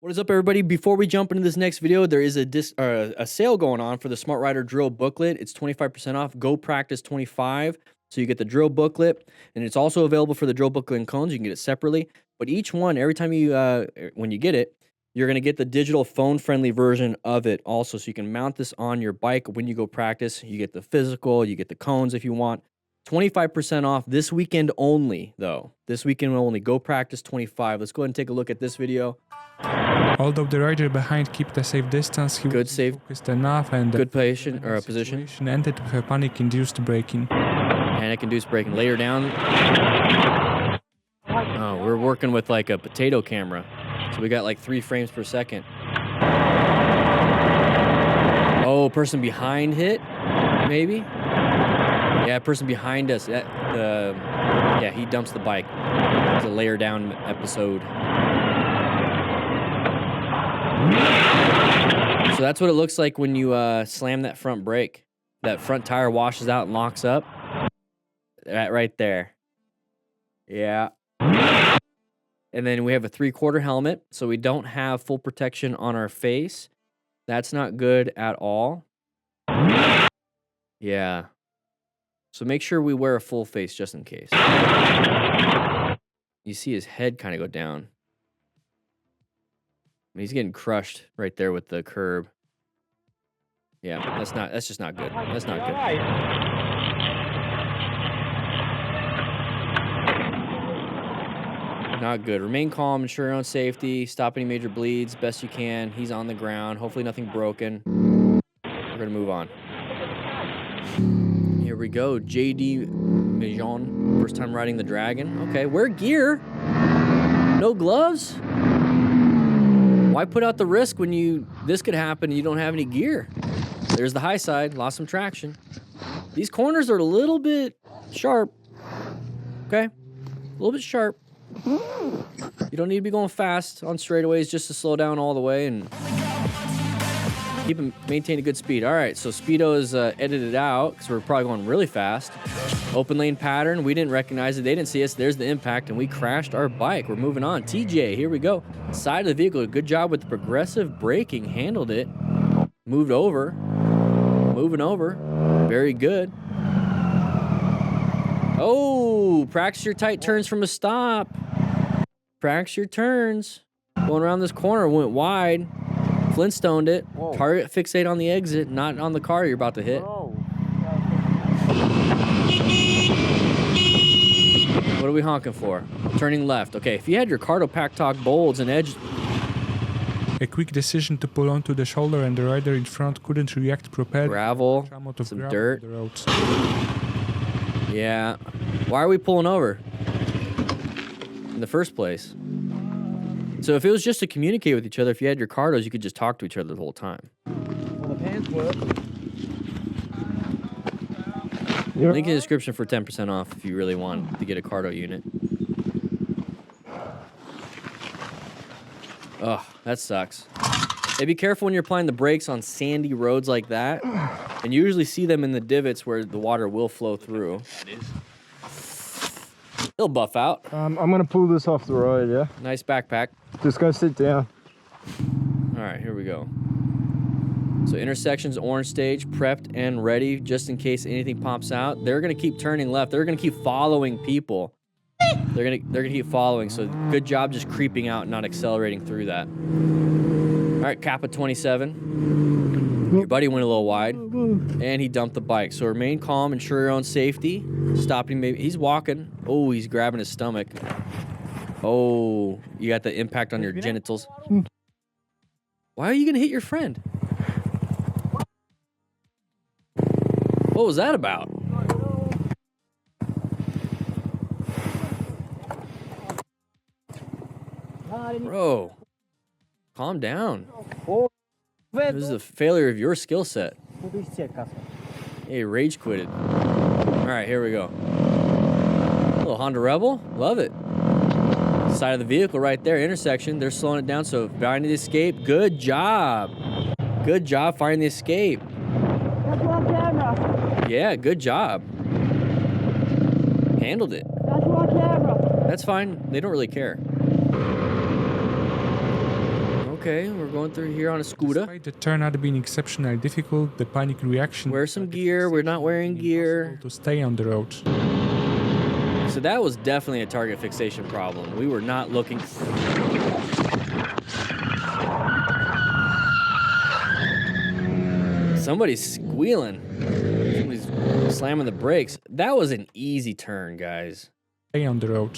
What is up, everybody? Before we jump into this next video, there is a sale going on for the Smart Rider drill booklet. It's 25% off. Go Practice 25. So you get the drill booklet, and it's also available for the drill booklet and cones. You can get it separately. But each one, every time you, when you get it, you're going to get the digital phone-friendly version of it also. So you can mount this on your bike when you go practice. You get the physical, you get the cones if you want. 25% off this weekend only, though. This weekend only. Go Practice 25. Let's go ahead and take a look at this video. Although the rider behind kept a safe distance, he was focused enough and good position or a position ended with a panic-induced braking. Panic-induced braking. Layer down. Oh, we're working with like a potato camera, so we got like 3 frames per second. Oh, person behind hit, maybe. Yeah, person behind us. Yeah, he dumps the bike. It's a layer down episode. So that's what it looks like when you slam that front brake. That front tire washes out and locks up. That right there. Yeah. And then we have a 3/4 helmet, so we don't have full protection on our face. That's not good at all. Yeah. So make sure we wear a full face just in case. You see his head kind of go down. He's getting crushed right there with the curb. Yeah, that's just not good. That's not good. Not good. Remain calm, ensure your own safety, stop any major bleeds best you can. He's on the ground. Hopefully nothing broken. We're gonna move on. Here we go. JD Mijon, first time riding the Dragon. Okay, wear gear. No gloves. Why put out the risk when this could happen and you don't have any gear? There's the Highside, lost some traction. These corners are a little bit sharp. Okay, a little bit sharp. You don't need to be going fast on straightaways just to slow down all the way and maintain a good speed. All right, so Speedo is edited out because we're probably going really fast. Open lane pattern, we didn't recognize it. They didn't see us. There's the impact, and we crashed our bike. We're moving on. TJ, here we go. Side of the vehicle, good job with the progressive braking. Handled it. Moved over. Moving over. Very good. Oh, practice your tight turns from a stop. Practice your turns. Going around this corner, went wide. Flintstoned it. Whoa. Target fixate on the exit, not on the car you're about to hit. Whoa. What are we honking for? Turning left. Okay, if you had your Cardo Pack Talk bolds and edge... A quick decision to pull onto the shoulder and the rider in front couldn't react properly. Gravel, some dirt. Yeah. Why are we pulling over in the first place? So if it was just to communicate with each other, if you had your Cardos, you could just talk to each other the whole time. Well, the pants work. Link in the description for 10% off if you really want to get a Cardo unit. Oh, that sucks. Hey, be careful when you're applying the brakes on sandy roads like that. And you usually see them in the divots where the water will flow through. It'll buff out. I'm gonna pull this off the road, yeah? Nice backpack. Just go sit down. All right, here we go. So intersections, orange stage, prepped and ready just in case anything pops out. They're gonna keep turning left. They're gonna keep following people. They're gonna keep following. So good job just creeping out and not accelerating through that. All right, Kappa 27. Your buddy went a little wide, and he dumped the bike. So remain calm, ensure your own safety. Stop him. Maybe he's walking. Oh, he's grabbing his stomach. Oh, you got the impact on your genitals. Why are you gonna hit your friend? What was that about? Bro, calm down. This is a failure of your skill set. Hey, rage quitted. All right, here we go. Little Honda Rebel, love it. Side of the vehicle right there, intersection. They're slowing it down, so finding the escape. Good job. Good job finding the escape. That's on camera. Yeah, good job. Handled it. That's on camera. That's fine. They don't really care. Okay, we're going through here on a scooter. Despite the turn not being exceptionally difficult, the panic reaction. Wear some gear. We're not wearing gear. To stay on the road. So that was definitely a target fixation problem. We were not looking. Somebody's squealing. Somebody's slamming the brakes. That was an easy turn, guys. Stay on the road.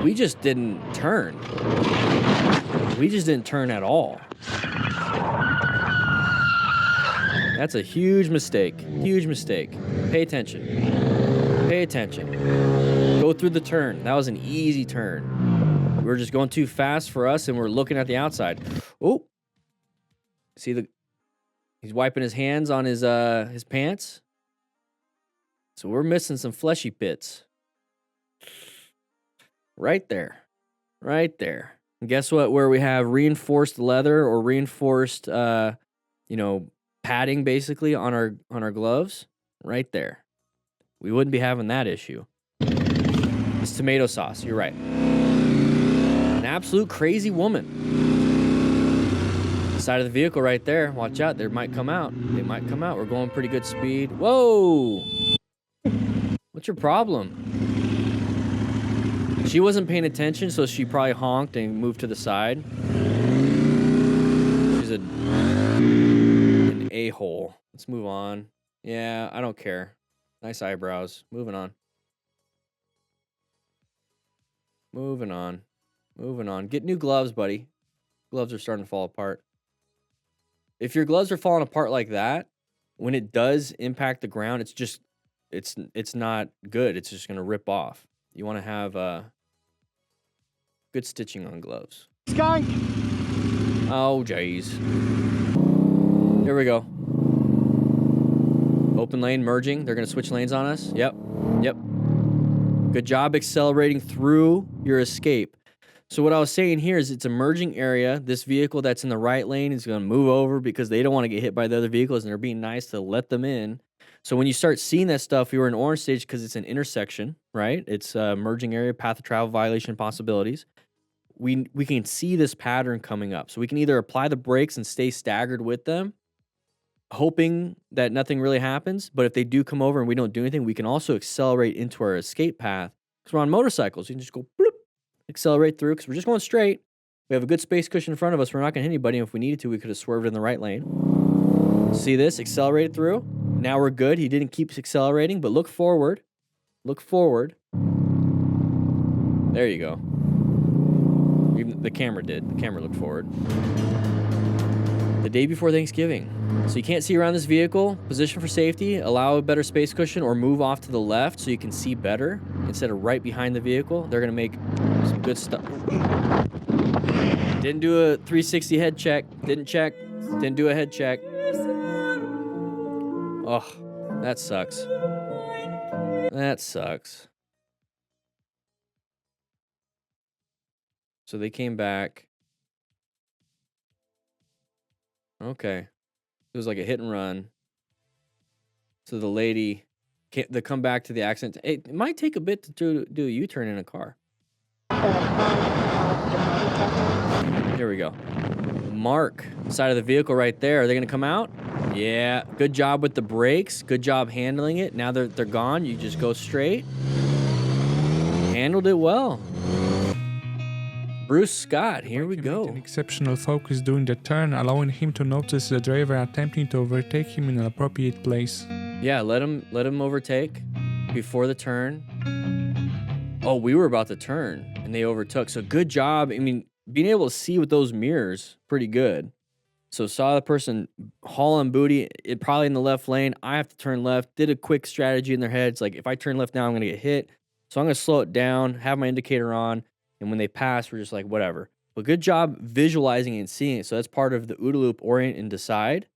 We just didn't turn. We just didn't turn at all. That's a huge mistake. Huge mistake. Pay attention. Pay attention. Go through the turn. That was an easy turn. We were just going too fast for us, and we're looking at the outside. Oh. See the... He's wiping his hands on his pants. So we're missing some fleshy bits. Right there. Right there. And guess what? Where we have reinforced leather or reinforced padding basically on our gloves, right there. We wouldn't be having that issue. It's tomato sauce. You're right. An absolute crazy woman. Side of the vehicle right there. Watch out. They might come out. They might come out. We're going pretty good speed. Whoa. What's your problem? She wasn't paying attention, so she probably honked and moved to the side. She's an a-hole. Let's move on. Yeah, I don't care. Nice eyebrows. Moving on. Moving on. Moving on. Get new gloves, buddy. Gloves are starting to fall apart. If your gloves are falling apart like that, when it does impact the ground, it's not good. It's just going to rip off. You want to have good stitching on gloves. Skunk! Oh, jeez. Here we go. Open lane, merging. They're going to switch lanes on us. Yep. Yep. Good job accelerating through your escape. So what I was saying here is it's a merging area. This vehicle that's in the right lane is going to move over because they don't want to get hit by the other vehicles, and they're being nice to let them in. So when you start seeing that stuff, you were in orange stage because it's an intersection, right? It's a merging area, path of travel violation possibilities. We can see this pattern coming up. So we can either apply the brakes and stay staggered with them, hoping that nothing really happens. But if they do come over and we don't do anything, we can also accelerate into our escape path. Because we're on motorcycles. You can just go bloop, accelerate through because we're just going straight. We have a good space cushion in front of us. We're not going to hit anybody. And if we needed to, we could have swerved in the right lane. See this? Accelerated through. Now we're good. He didn't keep accelerating, but look forward. Look forward. There you go. Even the camera did. The camera looked forward. The day before Thanksgiving. So you can't see around this vehicle. Position for safety. Allow a better space cushion or move off to the left so you can see better instead of right behind the vehicle. They're going to make some good stuff. Didn't do a 360 head check. Didn't check. Didn't do a head check. Oh, that sucks. That sucks. So they came back. Okay. It was like a hit and run. So the lady, they come back to the accident. It might take a bit to do a U-turn in a car. Here we go. Mark, side of the vehicle right there. Are they going to come out? Yeah. Good job with the brakes. Good job handling it. Now they're gone. You just go straight. Handled it well. Bruce Scott, here we go. An exceptional focus during the turn, allowing him to notice the driver attempting to overtake him in an appropriate place. Yeah, let him overtake before the turn. Oh, we were about to turn and they overtook. So good job. I mean, being able to see with those mirrors, pretty good. So saw the person hauling booty, it probably in the left lane. I have to turn left. Did a quick strategy in their heads. Like if I turn left now, I'm going to get hit. So I'm going to slow it down, have my indicator on. And when they pass, we're just like, whatever. But good job visualizing and seeing it. So that's part of the OODA loop, orient and decide.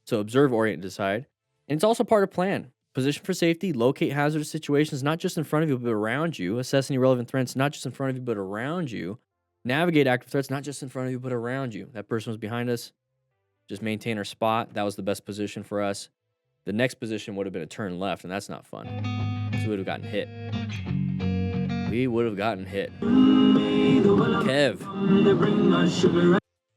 So observe, orient, and decide. And it's also part of plan. Position for safety, locate hazardous situations, not just in front of you, but around you. Assess any relevant threats, not just in front of you, but around you. Navigate active threats, not just in front of you, but around you. That person was behind us. Just maintain our spot. That was the best position for us. The next position would have been a turn left, and that's not fun. So we would have gotten hit. we would have gotten hit. Kev.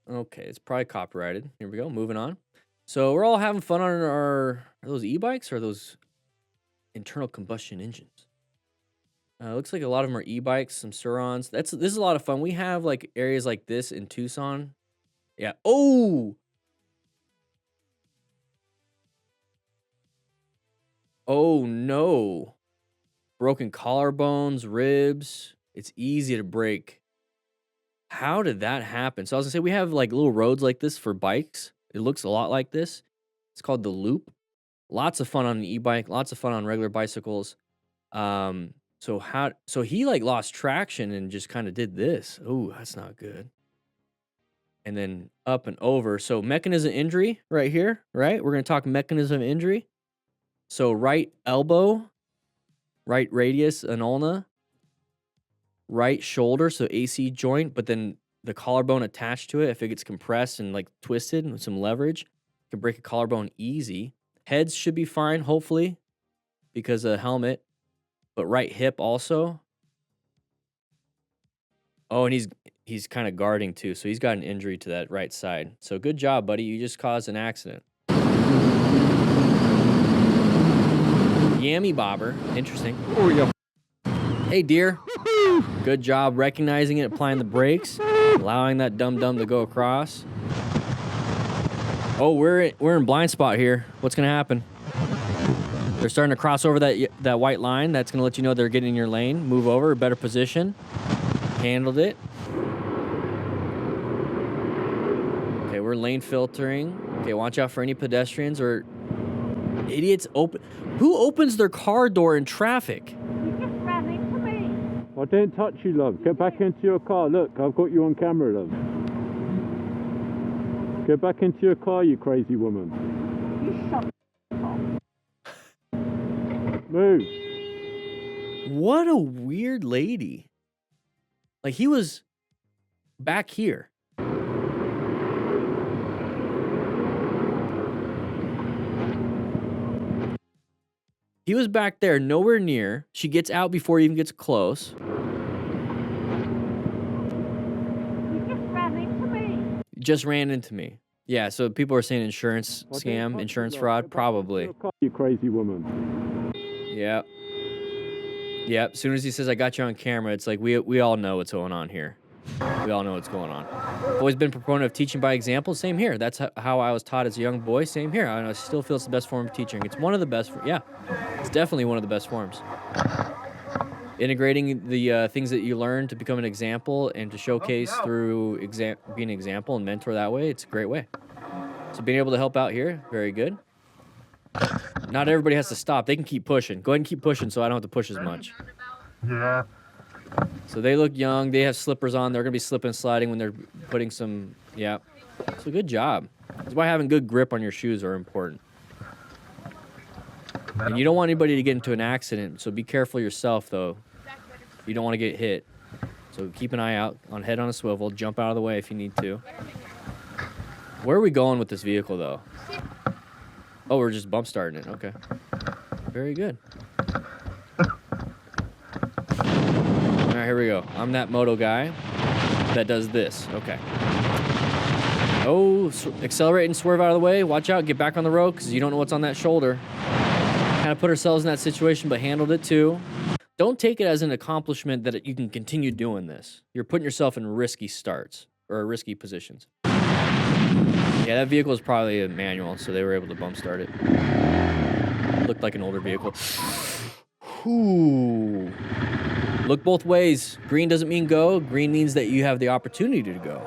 Okay, it's probably copyrighted. Here we go. Moving on. So we're all having fun on are those e-bikes or are those internal combustion engines? Looks like a lot of them are e-bikes, some Surons. This is a lot of fun. We have like areas like this in Tucson. Yeah. Oh. Oh no. Broken collarbones, ribs. It's easy to break. How did that happen? So I was gonna say we have like little roads like this for bikes. It looks a lot like this. It's called the Loop. Lots of fun on an e-bike, lots of fun on regular bicycles. So he like lost traction and just kind of did this. Oh, that's not good. And then up and over. So mechanism injury right here, right? We're gonna talk mechanism injury. So right elbow, right radius and ulna, right shoulder, so AC joint, but then the collarbone attached to it, if it gets compressed and like twisted with some leverage, can break a collarbone easy. Heads should be fine, hopefully, because of helmet. But right hip also. Oh, and he's kind of guarding too, so he's got an injury to that right side. So good job, buddy. You just caused an accident. Yammy bobber. Interesting. Here we go. Hey, dear. Good job recognizing it, applying the brakes, allowing that dum-dum to go across. Oh, we're in blind spot here. What's gonna happen? They're starting to cross over that white line. That's gonna let you know they're getting in your lane. Move over, better position. Handled it. Okay, we're lane filtering. Okay, watch out for any pedestrians or idiots. Who opens their car door in traffic? You just ran into me. I didn't touch you, love. Get back into your car. Look, I've got you on camera, love. Get back into your car, you crazy woman. You shut Move. What a weird lady. Like, he was back here. He was back there, nowhere near. She gets out before he even gets close. You just ran into me. Just ran into me. Yeah, so people are saying insurance scam, insurance fraud, probably. You crazy woman. Yep. Yep. As soon as he says, I got you on camera, it's like, we all know what's going on here. We all know what's going on. I've always been a proponent of teaching by example. Same here. That's how I was taught as a young boy. Same here. I still feel it's the best form of teaching. It's one of the best. Yeah, it's definitely one of the best forms. Integrating the things that you learn to become an example and to showcase through being an example and mentor that way, it's a great way. So being able to help out here, very good. Not everybody has to stop. They can keep pushing. Go ahead and keep pushing so I don't have to push as much. Yeah. So they look young. They have slippers on. They're going to be slipping and sliding when they're putting some, yeah. So good job. That's why having good grip on your shoes are important. And you don't want anybody to get into an accident, so be careful yourself, though. You don't want to get hit. So keep an eye out, head on a swivel, jump out of the way if you need to. Where are we going with this vehicle, though? Oh, we're just bump starting it. Okay. Very good. All right, here we go. I'm that moto guy that does this. Okay. Oh, accelerate and swerve out of the way. Watch out. Get back on the road because you don't know what's on that shoulder. Kind of put ourselves in that situation, but handled it too. Don't take it as an accomplishment that you can continue doing this. You're putting yourself in risky starts or risky positions. Yeah, that vehicle is probably a manual, so they were able to bump start it. Looked like an older vehicle. Ooh. Look both ways. Green doesn't mean go. Green means that you have the opportunity to go.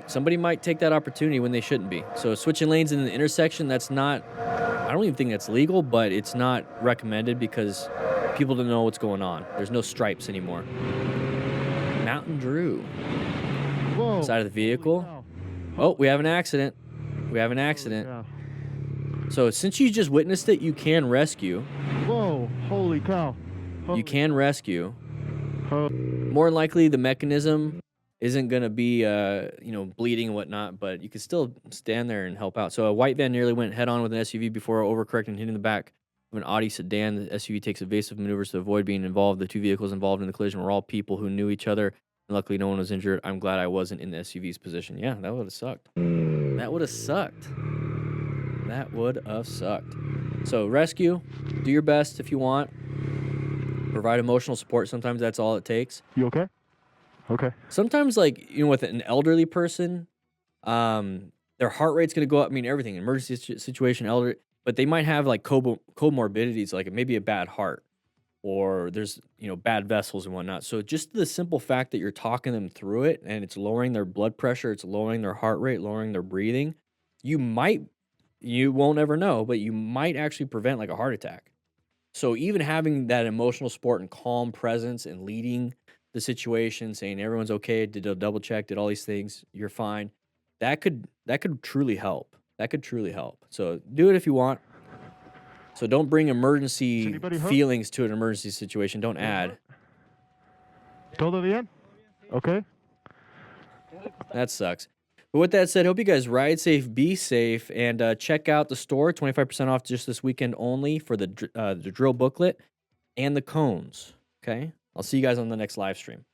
Somebody might take that opportunity when they shouldn't be. So switching lanes in the intersection, that's not, I don't even think that's legal, but it's not recommended because people don't know what's going on. There's no stripes anymore. Mountain Drew. Whoa. Side of the vehicle. Oh, we have an accident. We have an accident. So since you just witnessed it, you can rescue. Whoa, holy cow. You can rescue. More than likely, the mechanism isn't going to be, bleeding and whatnot, but you can still stand there and help out. So a white van nearly went head-on with an SUV before overcorrecting and hitting the back of an Audi sedan. The SUV takes evasive maneuvers to avoid being involved. The two vehicles involved in the collision were all people who knew each other. And luckily, no one was injured. I'm glad I wasn't in the SUV's position. Yeah, that would have sucked. That would have sucked. That would have sucked. So rescue, do your best if you want. Provide emotional support. Sometimes that's all it takes. You okay? Okay. Sometimes, like, you know, with an elderly person, their heart rate's going to go up. I mean, everything, emergency situation, elder, but they might have like comorbidities, like maybe a bad heart or there's, you know, bad vessels and whatnot. So just the simple fact that you're talking them through it and it's lowering their blood pressure, it's lowering their heart rate, lowering their breathing, you won't ever know, but you might actually prevent like a heart attack. So even having that emotional support and calm presence and leading the situation, saying everyone's okay, did a double check, did all these things, you're fine. That could truly help. That could truly help. So do it if you want. So don't bring emergency anybody hurt? feelings to an emergency situation. Don't add. Todo bien? Okay. That sucks. But with that said, hope you guys ride safe, be safe, and check out the store. 25% off just this weekend only for the drill booklet and the cones. Okay? I'll see you guys on the next live stream.